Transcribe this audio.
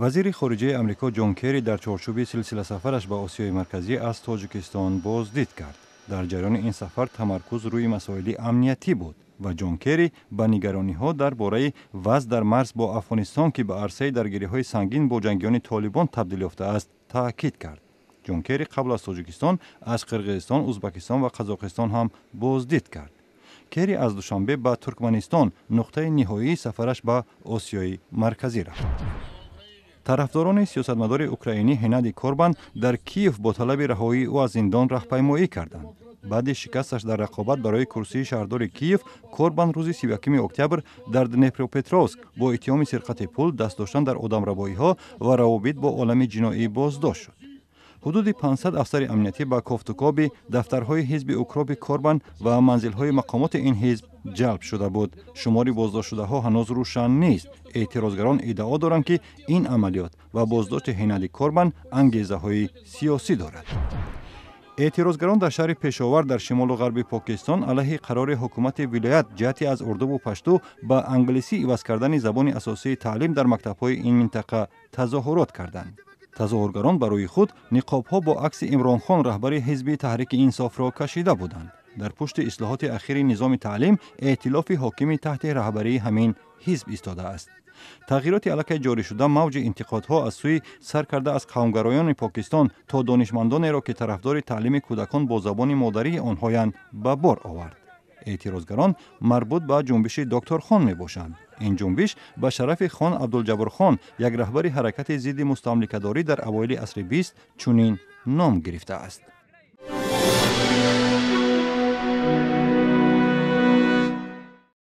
وزیر خارجه امریکا جون کری در چارچوب سلسله سفرش به آسیای مرکزی از تاجیکستان بازدید کرد. در جریان این سفر تمرکز روی مسائل امنیتی بود و جون کری به نگرانی‌ها درباره وضع در مرز با افغانستان که به عرصه درگیری‌های سنگین با جنگیان طالبان تبدیل یافته است تاکید کرد. جون کری قبل از تاجیکستان از قرقیزستان، ازبکستان و قزاقستان هم بازدید کرد. کری از دوشنبه به ترکمنستان نقطه نهایی سفرش به آسیای مرکزی رفت. طرفداران سیاستمدار اوکراینی هنادی کوربان در کیف با طلب رهایی او از زندان راهپیمایی کردند. بعد شکستش در رقابت برای کرسی شهردار کیف، کوربان روز 31 اکتبر در دنیپروپتروسک با اتهام سرقت پول، دست داشتن در آدمربایی‌ها و روابط با عالم جنایی بازداشت شد. حدود 500 افسر امنیتی با کوفتوکاب دفترهای حزب اوکراین کوربان و منزل‌های مقامات این حزب جلب شده بود. شماری بازداشت شده‌ها هنوز روشن نیست. اعتراضگران ادعا دارند که این عملیات و بازداشت هنادی کوربان انگیزه‌های سیاسی دارد. اعتراضگران در شهر پشاور در شمال و غرب پاکستان علیه قرار حکومت ولایت جهتی از اردو و پشتو به انگلیسی عوض کردن زبان اساسی تعلیم در مکتب‌های این منطقه تظاهرات کردند. تظاهرگران برای خود نقاب‌ها با عکس عمران خان رهبر حزب تحریک انصاف را کشیده بودند. در پشت اصلاحات اخیر نظام تعلیم ائتلاف حاکم تحت رهبری همین حزب ایستاده است. تغییرات علیه جاری شده موج انتقادها از سوی سرکرده از قومگرایان پاکستان تا دانشمندان را که طرفدار تعلیم کودکان با زبان مادری آنهایند به بار آورد. اعتراضگران مربوط به جنبش دکتر خان می باشند. این جنبش به شرف خان عبدالجبار خان، یک رهبر حرکت ضد مستملکه‌داری در اوایل عصر 20 چنین نام گرفته است.